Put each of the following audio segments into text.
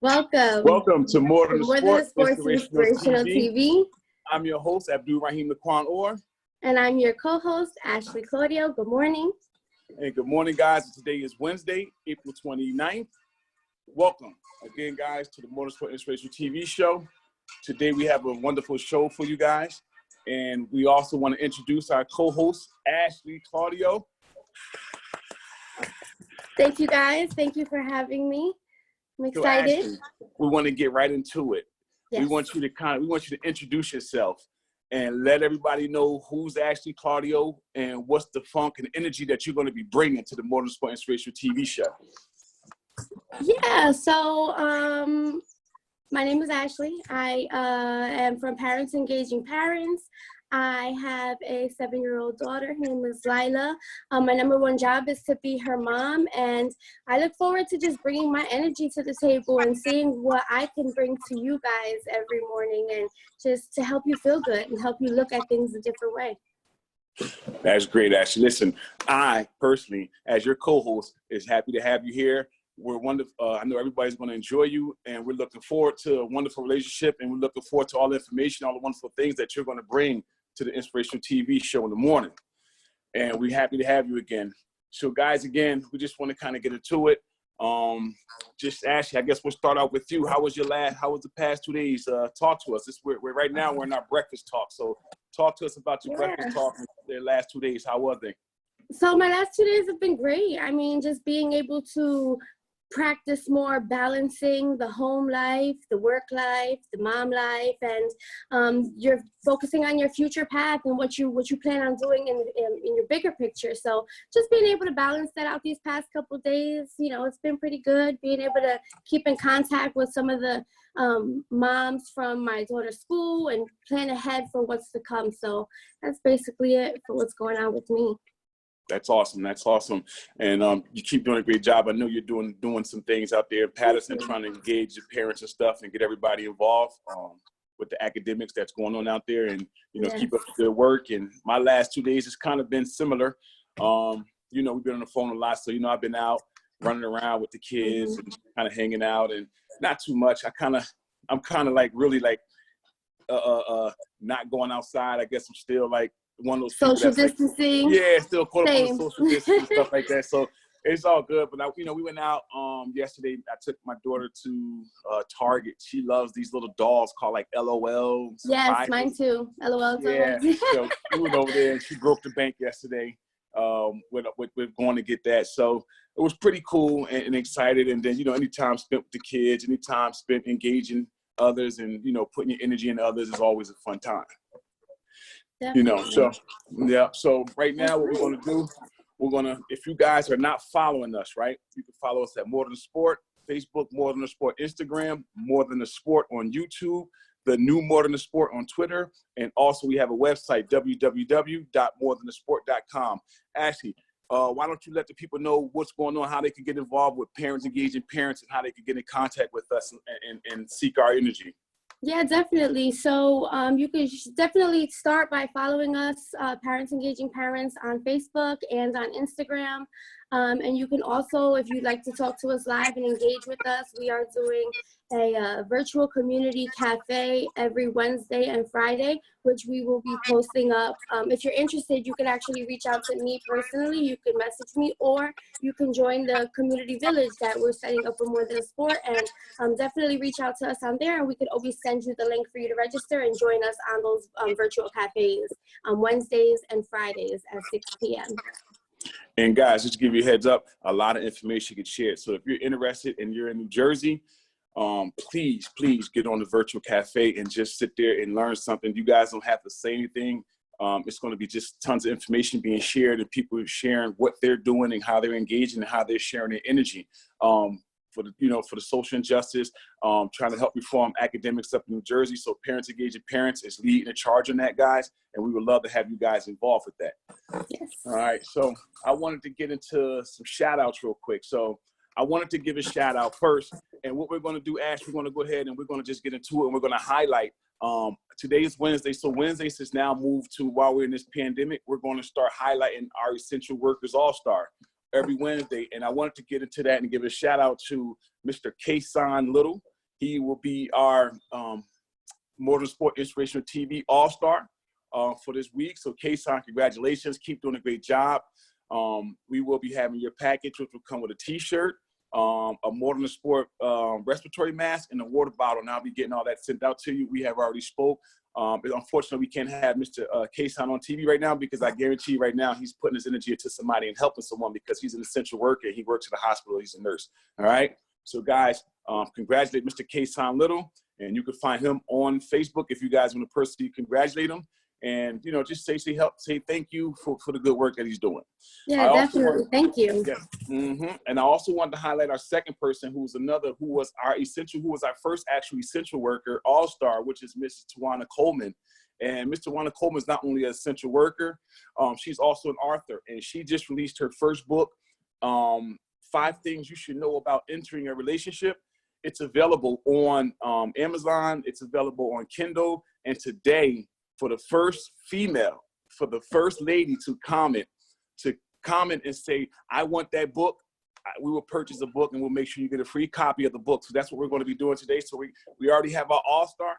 Welcome to More Than the Sports Inspirational TV. I'm your host, Raheem Mostert. And I'm your co-host, Ashley Claudio. Good morning. And good morning, guys. Today is Wednesday, April 29th. Welcome again, guys, to the More Than the Sports Inspirational TV show. Today we have a wonderful show for you guys. And we also want to introduce our co-host, Ashley Claudio. Thank you, guys. Thank you for having me. I'm excited. So Ashley, we want to get right into it. Yes. We want you to introduce yourself and let everybody know who's Ashley Claudio and what's the funk and energy that you're going to be bringing to the More Than the Sports Inspirational TV show. Yeah, so my name is Ashley. I am from Parents Engaging Parents. I have a 7-year-old daughter. Her name is Lila. My number one job is to be her mom, and I look forward to just bringing my energy to the table and seeing what I can bring to you guys every morning, and just to help you feel good and help you look at things a different way. That's great, Ashley. Listen, I personally, as your co-host, is happy to have you here. We're wonderful. I know everybody's going to enjoy you, and we're looking forward to a wonderful relationship, and we're looking forward to all the information, all the wonderful things that you're going to bring to the Inspirational TV show in the morning. And we're happy to have you again. So guys, again, we just want to kind of get into it. Just Ashley, I guess we'll start out with you. How was the past 2 days? Talk to us. We're right now we're in our breakfast talk. So talk to us about your breakfast talk and the last 2 days. How were they? So my last 2 days have been great. I mean, just being able to practice more balancing the home life, the work life, the mom life, and you're focusing on your future path and what you plan on doing in your bigger picture. So just being able to balance that out these past couple of days, it's been pretty good. Being able to keep in contact with some of the moms from my daughter's school and plan ahead for what's to come. So that's basically it for what's going on with me. That's awesome. That's awesome. And you keep doing a great job. I know you're doing some things out there in Patterson, trying to engage your parents and stuff and get everybody involved with the academics that's going on out there, and, keep up the good work. And my last 2 days has kind of been similar. We've been on the phone a lot. So, I've been out running around with the kids and kind of hanging out, and not too much. I'm kind of like really like not going outside. I guess I'm still like one of those social distancing. Still quote unquote social distancing and stuff like that. So it's all good. But we went out yesterday. I took my daughter to Target. She loves these little dolls called like LOL. Yes, mine too. LOL. Yeah. So we went over there and she broke the bank yesterday with going to get that. So it was pretty cool and excited. And then any time spent with the kids, any time spent engaging others and putting your energy into others is always a fun time. So right now what we're going to do, if you guys are not following us, right, you can follow us at More Than the Sport, Facebook, More Than the Sport, Instagram, More Than the Sport on YouTube, the new More Than the Sport on Twitter, and also we have a website, www.morethanthesport.com. Ashley, why don't you let the people know what's going on, how they can get involved with Parents Engaging Parents, and how they can get in contact with us and seek our energy? Yeah, definitely. So you can definitely start by following us, Parents Engaging Parents, on Facebook and on Instagram. And you can also, if you'd like to talk to us live and engage with us, we are doing a virtual community cafe every Wednesday and Friday, which we will be posting up. If you're interested, you can actually reach out to me personally. You can message me, or you can join the community village that we're setting up for More Than a Sport, and definitely reach out to us on there, and we could always send you the link for you to register and join us on those virtual cafes on Wednesdays and Fridays at 6 p.m. And guys, just to give you a heads up, a lot of information gets shared. So if you're interested and you're in New Jersey, please get on the virtual cafe and just sit there and learn something. You guys don't have to say anything. It's going to be just tons of information being shared, and people sharing what they're doing and how they're engaging and how they're sharing their energy. For the social injustice, trying to help reform academics up in New Jersey. So Parents Engaging Parents is leading the charge on that, guys, and we would love to have you guys involved with that. Yes. All right, so I wanted to get into some shout outs real quick. So I wanted to give a shout out first, and what we're going to do, Ash, we're going to go ahead and we're going to just get into it, and we're going to highlight. Today is Wednesday, so Wednesdays has now moved to, while we're in this pandemic, we're going to start highlighting our Essential Workers All-Star. every Wednesday. And I wanted to get into that and give a shout out to Mr. Kason Little. He will be our Motorsport Inspirational TV All-Star for this week. So Kason, congratulations. Keep doing a great job. We will be having your package, which will come with a t-shirt, a Motorsport respiratory mask, and a water bottle. And I'll be getting all that sent out to you. We have already spoke. But unfortunately, we can't have Mr. Kason on TV right now because I guarantee right now he's putting his energy into somebody and helping someone because he's an essential worker. He works at a hospital. He's a nurse. All right. So guys, congratulate Mr. Kason Little, and you can find him on Facebook if you guys want to personally congratulate him. And, you know, just say thank you for the good work that he's doing. Yeah, definitely. Thank you. Yeah. And I also wanted to highlight our second person, who was our first actual essential worker all-star, which is Mrs. Tawana Coleman. And Ms. Tawana Coleman is not only an essential worker, she's also an author, and she just released her first book, 5 Things You Should Know About Entering a Relationship. It's available on Amazon. It's available on Kindle. And today, for the first female, for the first lady to comment and say, I want that book, we will purchase a book and we'll make sure you get a free copy of the book. So that's what we're going to be doing today. So we already have our all-star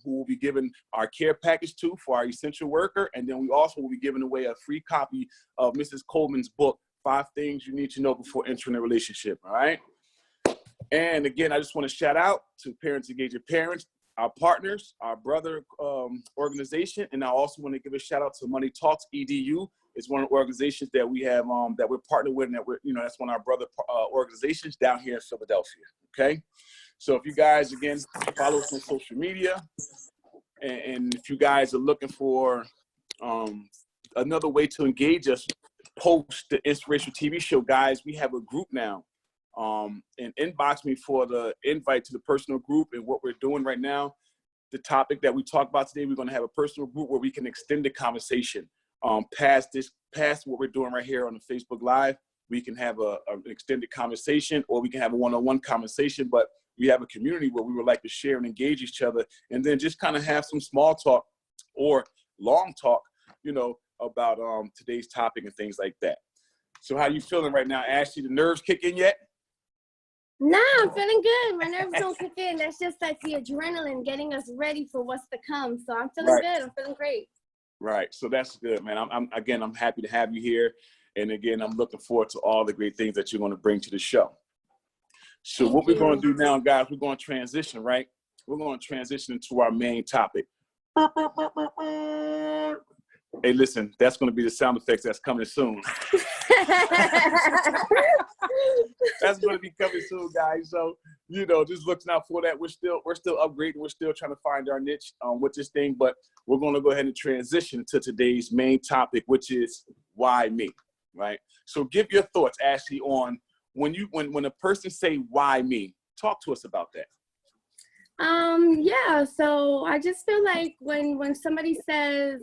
who will be giving our care package to for our essential worker. And then we also will be giving away a free copy of Mrs. Coleman's book, 5 Things You Need to Know Before Entering a Relationship. All right. And again, I just want to shout out to Parents Engage Your Parents, our partners, our brother organization. And I also want to give a shout out to Money Talks EDU. It's one of the organizations that we have that we're partnered with, and that's one of our brother organizations down here in Philadelphia. Okay. So if you guys, again, follow us on social media, and if you guys are looking for another way to engage us post the inspirational TV show, guys, we have a group now. And inbox me for the invite to the personal group and what we're doing right now. The topic that we talked about today, we're going to have a personal group where we can extend the conversation past what we're doing right here on the Facebook Live. We can have an extended conversation, or we can have a one-on-one conversation, but we have a community where we would like to share and engage each other, and then just kind of have some small talk or long talk, about today's topic and things like that. So how you feeling right now, Ashley? The nerves kick in yet? Nah, I'm feeling good. My nerves don't kick in. That's just like the adrenaline getting us ready for what's to come. So I'm feeling good. I'm feeling great. Right. So that's good, man. I'm happy to have you here. And again, I'm looking forward to all the great things that you're going to bring to the show. So what we're going to do now, guys, we're going to transition, right? We're going to transition into our main topic. Hey, listen, that's going to be the sound effects that's coming soon. That's going to be coming soon, guys. So, just looking out for that. We're still upgrading. We're still trying to find our niche with this thing, but we're going to go ahead and transition to today's main topic, which is why me, right? So give your thoughts, Ashley, on when a person say why me. Talk to us about that. Yeah, so I just feel like when somebody says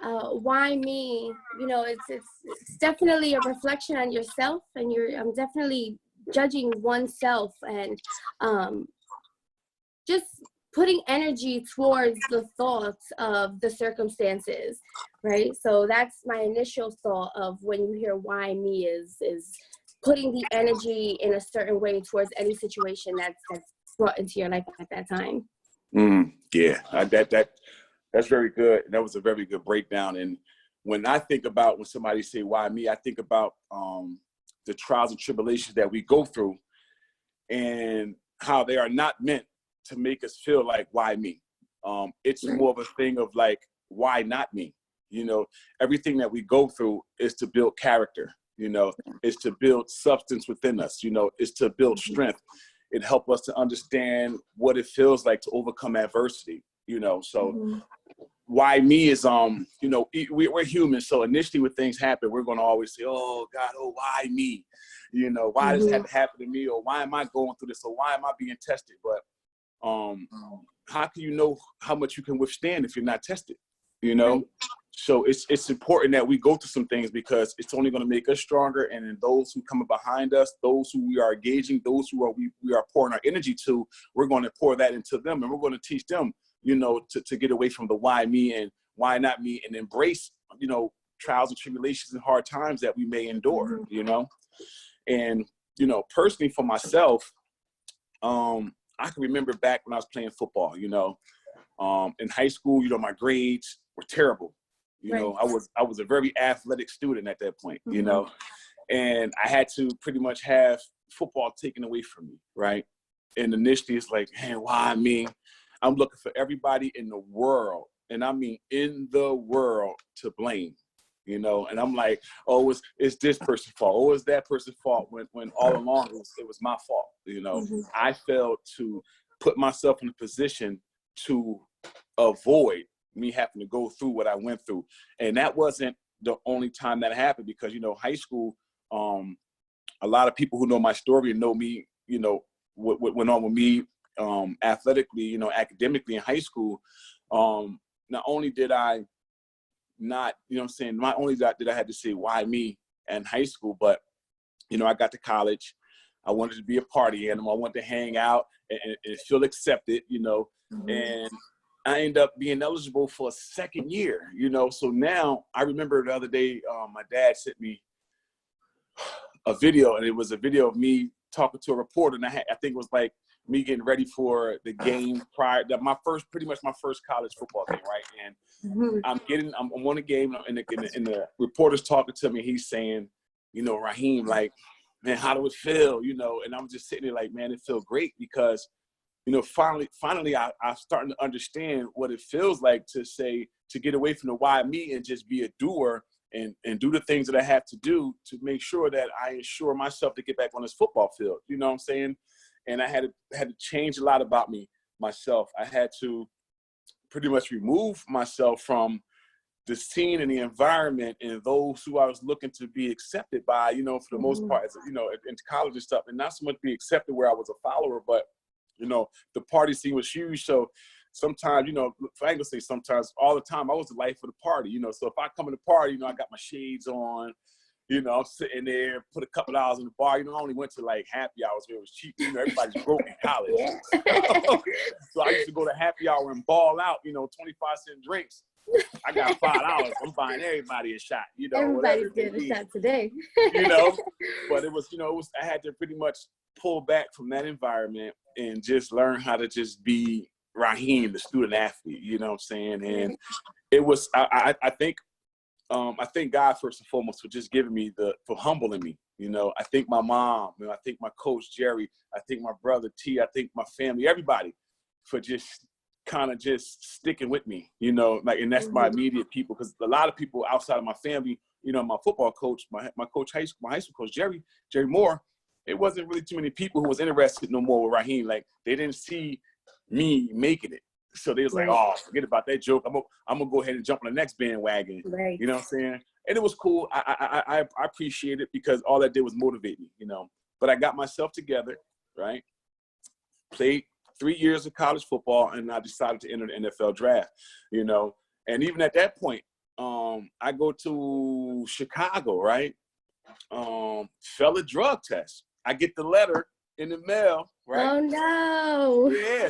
why me, it's definitely a reflection on yourself, and I'm definitely judging oneself and just putting energy towards the thoughts of the circumstances, right? So that's my initial thought of when you hear why me is putting the energy in a certain way towards any situation that's brought into your life at that time. Yeah, that's very good. That was a very good breakdown. And when I think about when somebody say why me, I think about the trials and tribulations that we go through and how they are not meant to make us feel like why me. It's more of a thing of like, why not me? Everything that we go through is to build character, is to build substance within us, is to build strength. It helps us to understand what it feels like to overcome adversity, so why me is, we're human. So initially when things happen, we're going to always say, oh God, why me? Why does it have to happen to me? Or why am I going through this? Or why am I being tested? But how can you know how much you can withstand if you're not tested? So it's important that we go through some things because it's only going to make us stronger. And then those who come behind us, those who we are engaging, those who we are pouring our energy to, we're going to pour that into them, and we're going to teach them, to get away from the why me and why not me, and embrace, trials and tribulations and hard times that we may endure, And, you know, personally for myself, I can remember back when I was playing football, you know, in high school, you know, my grades were terrible. You Right. know, I was a very athletic student at that point, you know, and I had to pretty much have football taken away from me, right? And initially it's like, man, why me? I'm looking for everybody in the world, and I mean in the world, to blame, you know? And I'm like, oh, it's this person's fault. Oh, it's that person's fault, when all along it was my fault, you know? I failed to put myself in a position to avoid me having to go through what I went through. And that wasn't the only time that happened, because, you know, high school, a lot of people who know my story and know me, you know, what went on with me athletically, you know, academically in high school. Not only did I not, you know what I'm saying, not only did I have to say why me in high school, but, you know, I got to college. I wanted to be a party animal. I wanted to hang out and feel accepted, you know, and I ended up being eligible for a second year, you know. So now I remember the other day, my dad sent me a video, and it was a video of me talking to a reporter, and I think it was like me getting ready for the game prior to pretty much my first college football game, right? And I'm on the game, and the reporter's talking to me. He's saying, you know, Raheem, like, man, how do it feel, you know? And I'm just sitting there like, man, it feels great, because, you know, finally, I'm starting to understand what it feels like to get away from the why me and just be a doer and do the things that I have to do to make sure that I ensure myself to get back on this football field. You know what I'm saying? And I had to change a lot about myself. I had to pretty much remove myself from the scene and the environment and those who I was looking to be accepted by, you know, for the most part, you know, into college and stuff, and not so much be accepted where I was a follower, but, you know, the party scene was huge. So sometimes, you know, I ain't gonna say sometimes, all the time, I was the life of the party, you know. So if I come to the party, you know, I got my shades on, you know, I'm sitting there, put a couple dollars in the bar. You know, I only went to like happy hours where it was cheap. You know, everybody's broke in college. So I used to go to happy hour and ball out, you know, 25-cent drinks. I got $5. I'm buying everybody a shot, you know. Everybody's getting a shot today. You know, but it was, you know, I had to pretty much pull back from that environment and just learn how to just be Raheem, the student athlete, you know what I'm saying? And it was, I think, I thank God first and foremost for just giving me for humbling me. You know, I thank my mom, you know, I thank my coach, Jerry, I thank my brother, T, I thank my family, everybody for just kind of just sticking with me, you know, like, and that's my immediate people, because a lot of people outside of my family, you know, my football coach, my coach, my high school coach, Jerry Moore, it wasn't really too many people who was interested no more with Raheem. Like, they didn't see me making it. So they was like, oh, forget about that joke. I'm gonna go ahead and jump on the next bandwagon. Right. You know what I'm saying? And it was cool. I appreciate it, because all that did was motivate me, you know. But I got myself together, right? Played 3 years of college football, and I decided to enter the NFL draft, you know. And even at that point, I go to Chicago, right? Fail a drug test. I get the letter in the mail, right? Oh no! Yeah,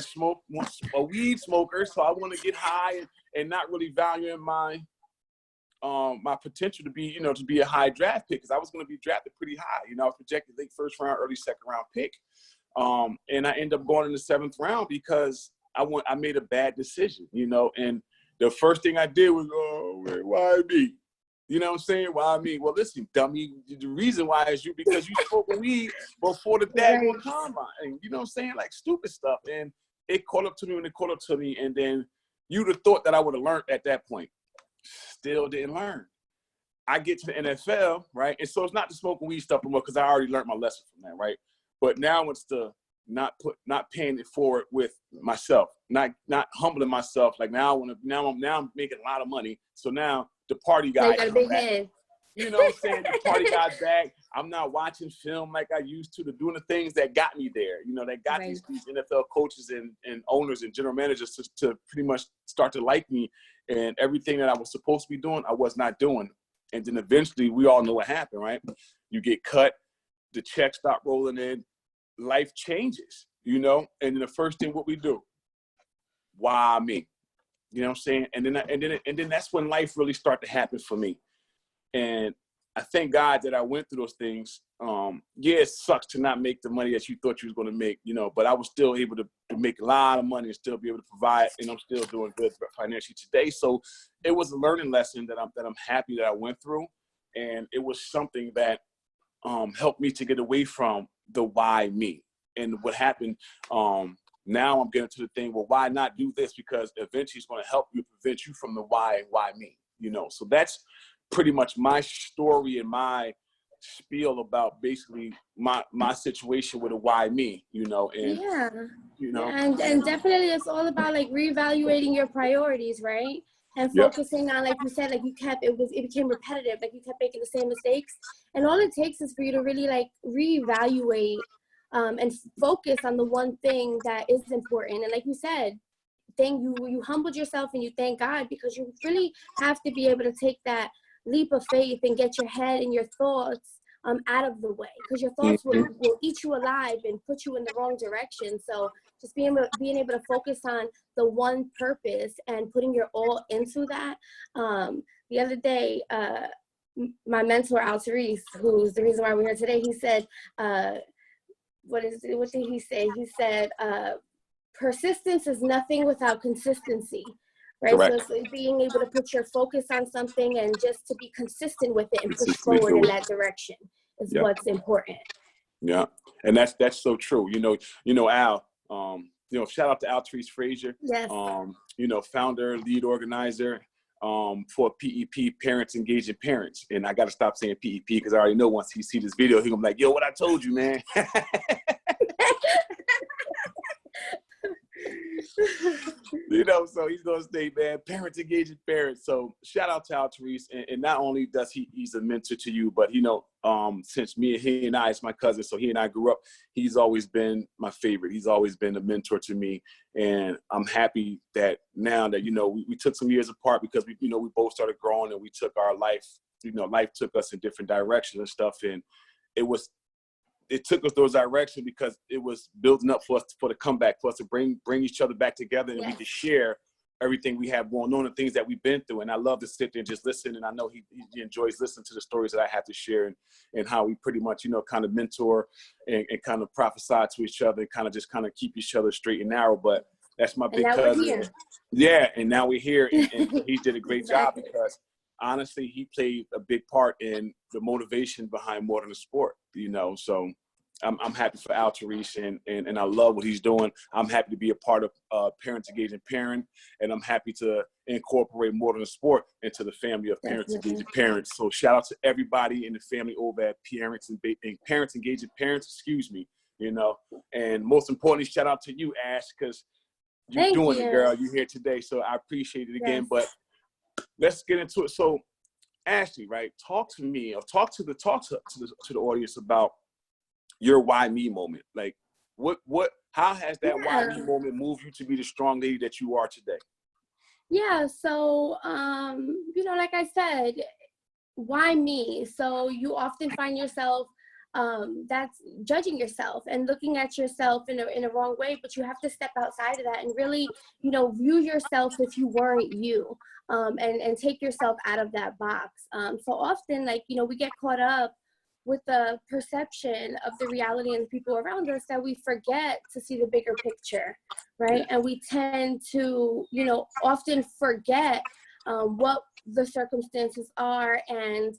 a weed smoker, so I want to get high and not really valuing my potential to be, you know, to be a high draft pick, because I was going to be drafted pretty high. You know, I was projected late first round, early second round pick, and I end up going in the 7th round because I made a bad decision, you know. And the first thing I did was, oh, why me? You know what I'm saying? Why me? Well, listen, dummy, the reason why is because you smoked weed before the daggone combine. And you know what I'm saying? Like, stupid stuff. And it caught up to me when it caught up to me. And then you'd have thought that I would have learned at that point. Still didn't learn. I get to the NFL, right? And so it's not the smoking weed stuff anymore, because I already learned my lesson from that, right? But now it's the not paying it forward with myself, not humbling myself. Like, now I'm making a lot of money. So now the party guy got a big head. You know what I'm saying? The party guy's back. I'm not watching film like I used to doing the things that got me there. You know, that got these NFL coaches and owners and general managers to pretty much start to like me. And everything that I was supposed to be doing, I was not doing. And then eventually, we all know what happened, right? You get cut, the checks stop rolling in, life changes, you know? And then the first thing, what we do, why me? You know what I'm saying? And then that's when life really started to happen for me. And I thank God that I went through those things. Yeah, it sucks to not make the money that you thought you was going to make, you know, but I was still able to make a lot of money and still be able to provide, and I'm still doing good financially today. So it was a learning lesson that I'm happy that I went through, and it was something that helped me to get away from the why me. And what happened, now I'm getting to the thing, well, why not do this? Because eventually it's going to help you prevent you from the why me, you know. So that's pretty much my story and my spiel about basically my situation with a why me, you know. And Yeah. you know, And definitely it's all about like reevaluating your priorities, right? And yep, focusing on, like you said, like it became repetitive, like you kept making the same mistakes. And all it takes is for you to really like reevaluate and focus on the one thing that is important. And like you said, you humbled yourself and you thank God, because you really have to be able to take that leap of faith and get your head and your thoughts out of the way, because your thoughts will eat you alive and put you in the wrong direction. So just being able to focus on the one purpose and putting your all into that. The other day, my mentor, Al Therese, who's the reason why we're here today, he said, what did he say? He said, persistence is nothing without consistency, right? correct. So it's being able to put your focus on something and just to be consistent with it and push Consistently forward do in it. that direction is Yeah, what's important. yeah, and that's so true. You know, Al. You know, shout out to Al Therese Frazier. Yes. You know, founder, lead organizer for PEP, Parents Engaging Parents. And I got to stop saying PEP because I already know once he see this video, he's gonna be like, yo, what I told you, man. You know, so he's gonna say, man, Parents Engaging Parents. So shout out to Al Therese, and not only does he's a mentor to you, but you know, since he and I, it's my cousin, so he and I grew up. He's always been my favorite. He's always been a mentor to me, and I'm happy that now that, you know, we took some years apart because we both started growing and we took our life. You know, life took us in different directions and stuff, and it took us those directions because it was building up for us for the comeback, for us to bring each other back together, and we could share everything we have going on and things that we've been through. And I love to sit there and just listen. And I know he enjoys listening to the stories that I have to share, and how we pretty much, you know, kind of mentor and kind of prophesy to each other and kind of keep each other straight and narrow. But that's my big cousin. Yeah. And now we're here, and he did a great job because honestly, he played a big part in the motivation behind More Than a Sport, you know. So I'm happy for Al Therese, and I love what he's doing. I'm happy to be a part of Parents Engaging Parent, and I'm happy to incorporate More Than a Sport into the family of Parents Engaging Parents. So shout out to everybody in the family over at Parents Engaging Parents, excuse me, you know. And most importantly, shout out to you, Ash, because you're doing it, girl. You're here today, so I appreciate it again. But let's get into it. So, Ashley, right? Talk to me, or talk to the audience about your why me moment. Like, how has that why me moment moved you to be the strong lady that you are today? Yeah. So, you know, like I said, why me? So you often find yourself that's judging yourself and looking at yourself in a wrong way, but you have to step outside of that and really, you know, view yourself if you weren't you, and take yourself out of that box. So often, like, you know, we get caught up with the perception of the reality and the people around us that we forget to see the bigger picture, right? And we tend to, you know, often forget what the circumstances are, and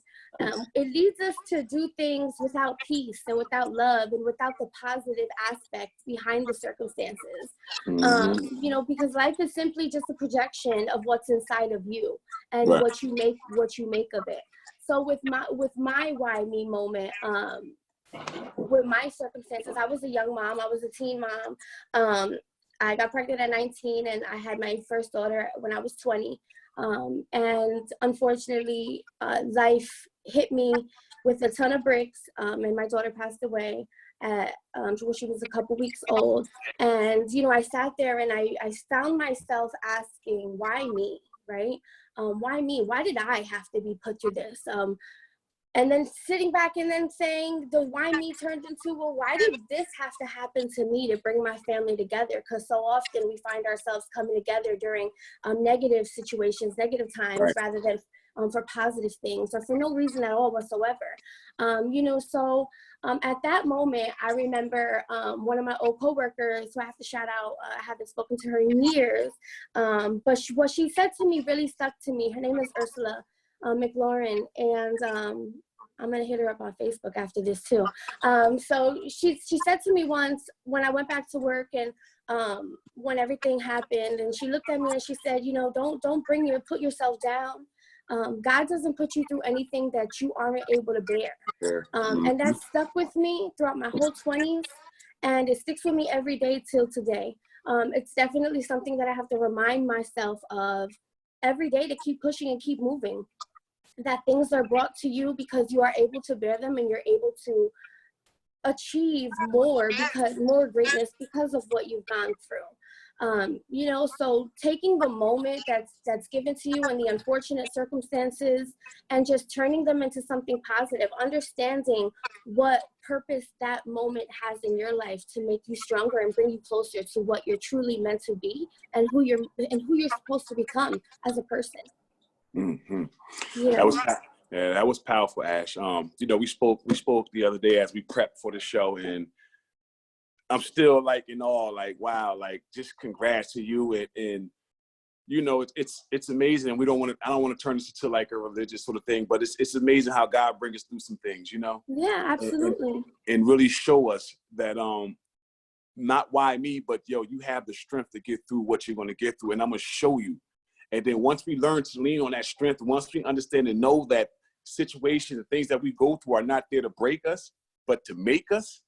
it leads us to do things without peace and without love and without the positive aspects behind the circumstances. You know, because life is simply just a projection of what's inside of you and what you make of it. So with my why me moment, with my circumstances, I was a young mom. I was a teen mom. I got pregnant at 19 and I had my first daughter when I was 20. And unfortunately, life hit me with a ton of bricks, and my daughter passed away at when she was a couple weeks old. And, you know, I sat there and I found myself asking, why me, right? Why me? Why did I have to be put through this? And then sitting back and then saying the why me turned into, well, why did this have to happen to me to bring my family together? Because so often we find ourselves coming together during negative situations, negative times, rather than for positive things or for no reason at all whatsoever. At that moment, I remember one of my old coworkers, who I have to shout out, I haven't spoken to her in years, but what she said to me really stuck to me. Her name is Ursula McLaurin, and I'm gonna hit her up on Facebook after this too. So she said to me once when I went back to work and when everything happened, and she looked at me and she said, don't put yourself down. God doesn't put you through anything that you aren't able to bear. And that stuck with me throughout my whole 20s, and it sticks with me every day till today. It's definitely something that I have to remind myself of every day, to keep pushing and keep moving. That things are brought to you because you are able to bear them, and you're able to achieve more greatness because of what you've gone through. So taking the moment that's given to you and the unfortunate circumstances and just turning them into something positive, understanding what purpose that moment has in your life to make you stronger and bring you closer to what you're truly meant to be and who you're supposed to become as a person. Mm-hmm. Yeah. That was powerful, Ash. We spoke the other day as we prepped for the show, and I'm still like in awe, like, wow, like just congrats to you. And it's amazing. I don't want to turn this into like a religious sort of thing, but it's amazing how God brings us through some things, Yeah, absolutely. and really show us that, not why me, but you have the strength to get through what you're going to get through. And I'm going to show you. And then once we learn to lean on that strength, once we understand and know that situations and things that we go through are not there to break us, but to make us,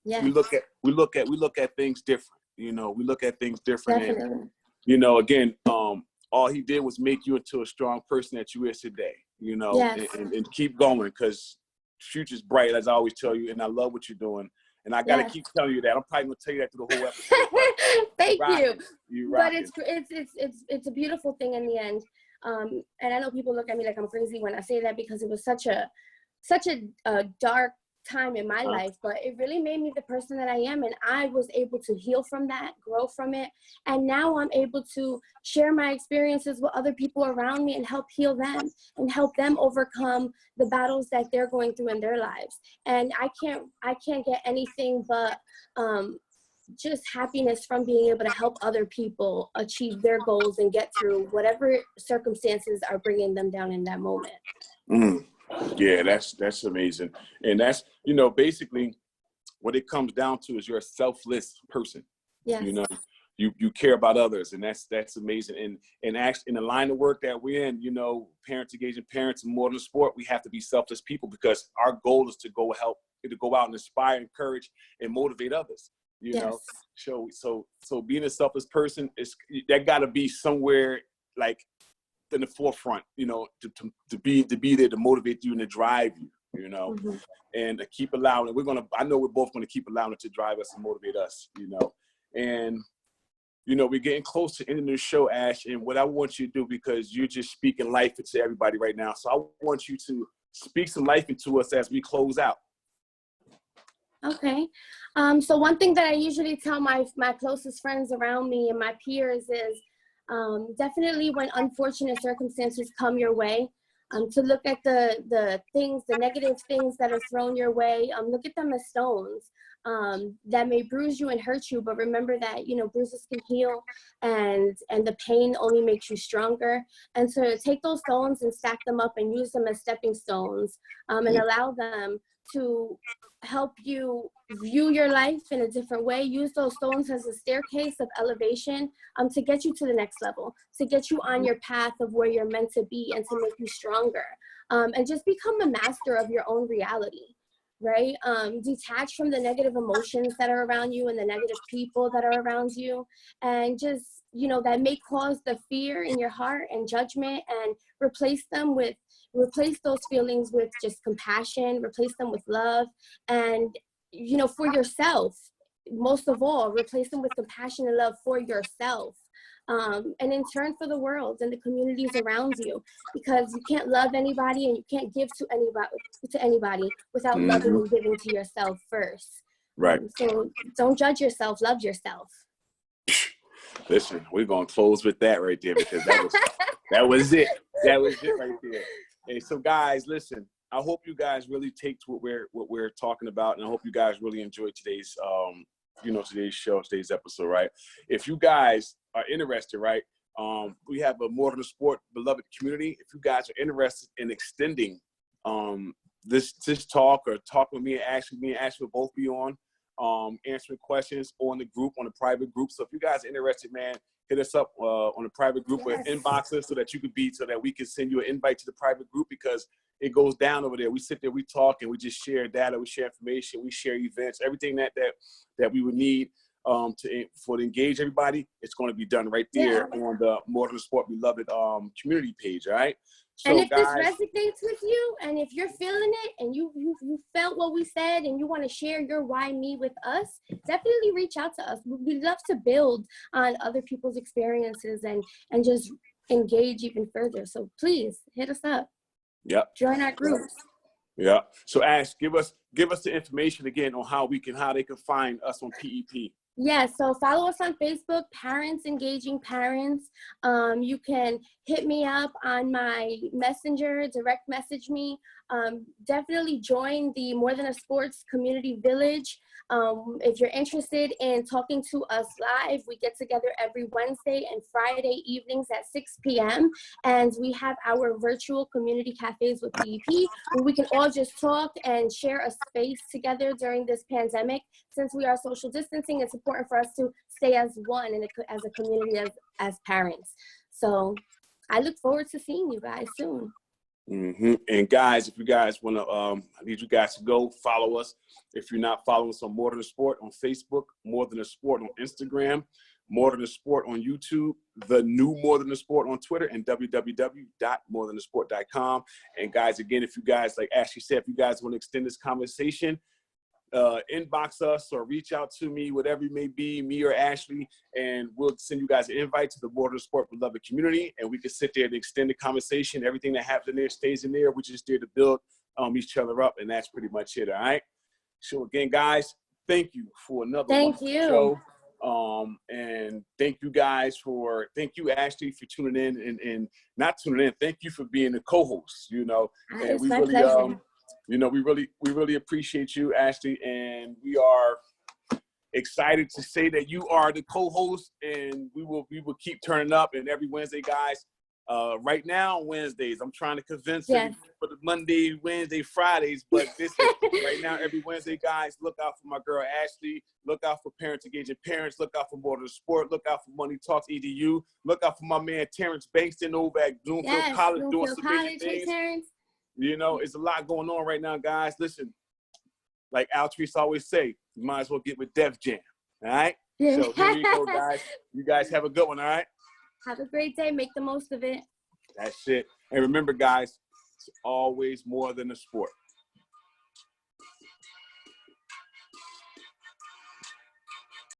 yes. we look at things different. We look at things different. Definitely. And, again, all he did was make you into a strong person that you is today, Yes. and keep going, because future's bright, as I always tell you, and I love what you're doing. And I got to keep telling you that. I'm probably going to tell you that through the whole episode. Thank you. But it's a beautiful thing in the end. And I know people look at me like I'm crazy when I say that, because it was such a dark time in my life, but it really made me the person that I am, and I was able to heal from that, grow from it, and now I'm able to share my experiences with other people around me and help heal them and help them overcome the battles that they're going through in their lives. And I can't get anything but just happiness from being able to help other people achieve their goals and get through whatever circumstances are bringing them down in that moment. Yeah, that's amazing. And that's, basically what it comes down to is you're a selfless person. Yes. You care about others, and that's amazing. And actually in the line of work that we're in, parents engaging parents and more than sport, we have to be selfless people, because our goal is to go out and inspire, encourage, and motivate others. So being a selfless person that got to be somewhere like in the forefront, to be there to motivate you and to drive you, Mm-hmm. and to keep allowing it. I know we're both going to keep allowing it to drive us and motivate us, and, we're getting close to ending the show, Ash, and what I want you to do, because you're just speaking life into everybody right now. So I want you to speak some life into us as we close out. Okay. So one thing that I usually tell my closest friends around me and my peers is, definitely when unfortunate circumstances come your way, to look at the negative things that are thrown your way, look at them as stones that may bruise you and hurt you, but remember that, bruises can heal, and the pain only makes you stronger. And so take those stones and stack them up and use them as stepping stones, and allow them to help you view your life in a different way. Use those stones as a staircase of elevation, to get you to the next level, to get you on your path of where you're meant to be, and to make you stronger, and just become a master of your own reality, right? Detach from the negative emotions that are around you and the negative people that are around you, and just, that may cause the fear in your heart and judgment, and replace those feelings with just compassion, replace them with love, and, for yourself, most of all, replace them with compassion and love for yourself, and in turn for the world and the communities around you, because you can't love anybody and you can't give to anybody without loving and giving to yourself first. Right. So don't judge yourself, love yourself. Listen, we're gonna close with that right there because that was that was it. That was it right there. Hey, so guys, listen. I hope you guys really take to what we're talking about, and I hope you guys really enjoyed today's today's show, today's episode, right? If you guys are interested, right, we have a More Than a Sport beloved community. If you guys are interested in extending this talk or talk with me and Ashley will both be on answering questions on the group, on the private group. So if you guys are interested, man, hit us up on the private group or inbox us so that we can send you an invite to the private group, because it goes down over there. We sit there, we talk, and we just share data, we share information, we share events, everything that we would need to engage everybody. It's going to be done right there on the More Than a Sport beloved community page. All right. So, and if guys, this resonates with you, and if you're feeling it, and you felt what we said, and you want to share your why me with us, definitely reach out to us. We'd love to build on other people's experiences and just engage even further. So please hit us up. Yep. Join our groups. Yeah. So Ash, give us the information again on how they can find us on PEP. Yeah, so follow us on Facebook, Parents Engaging Parents. You can hit me up on my messenger, direct message me. Definitely join the More Than a Sports Community Village. If you're interested in talking to us live, we get together every Wednesday and Friday evenings at 6 p.m. And we have our virtual community cafes with PEP, where we can all just talk and share a space together during this pandemic. Since we are social distancing, it's important for us to stay as one and as a community, as parents. So I look forward to seeing you guys soon. Mm-hmm. And guys, if you guys want to, I need you guys to go follow us. If you're not following us on More Than a Sport on Facebook, More Than a Sport on Instagram, More Than a Sport on YouTube, the new More Than a Sport on Twitter, and www.morethanthesport.com. And guys, again, if you guys, like Ashley said, if you guys want to extend this conversation, inbox us or reach out to me, whatever it may be, me or Ashley, and we'll send you guys an invite to the More Than a Sport beloved community, and we can sit there and extend the conversation. Everything that happens in there stays in there. We're just there to build each other up, and that's pretty much it. All right. So again, guys, thank you for another show. And thank you Ashley for tuning in and not tuning in. Thank you for being a co-host. And we really pleasure. We really appreciate you, Ashley, and we are excited to say that you are the co-host, and we will keep turning up. And every Wednesday, guys, right now Wednesdays, I'm trying to convince you for the Monday, Wednesday, Fridays, but this is right now every Wednesday, guys. Look out for my girl Ashley. Look out for Parents Engaging Parents. Look out for More Than a Sport. Look out for Money Talks EDU. Look out for my man Terrence Bankston over at Bloomfield College doing some major things. It's a lot going on right now, guys. Listen, like Altrice always say, you might as well get with Def Jam. All right? So here you go, guys. You guys have a good one, all right? Have a great day. Make the most of it. That's it. And remember, guys, it's always more than a sport.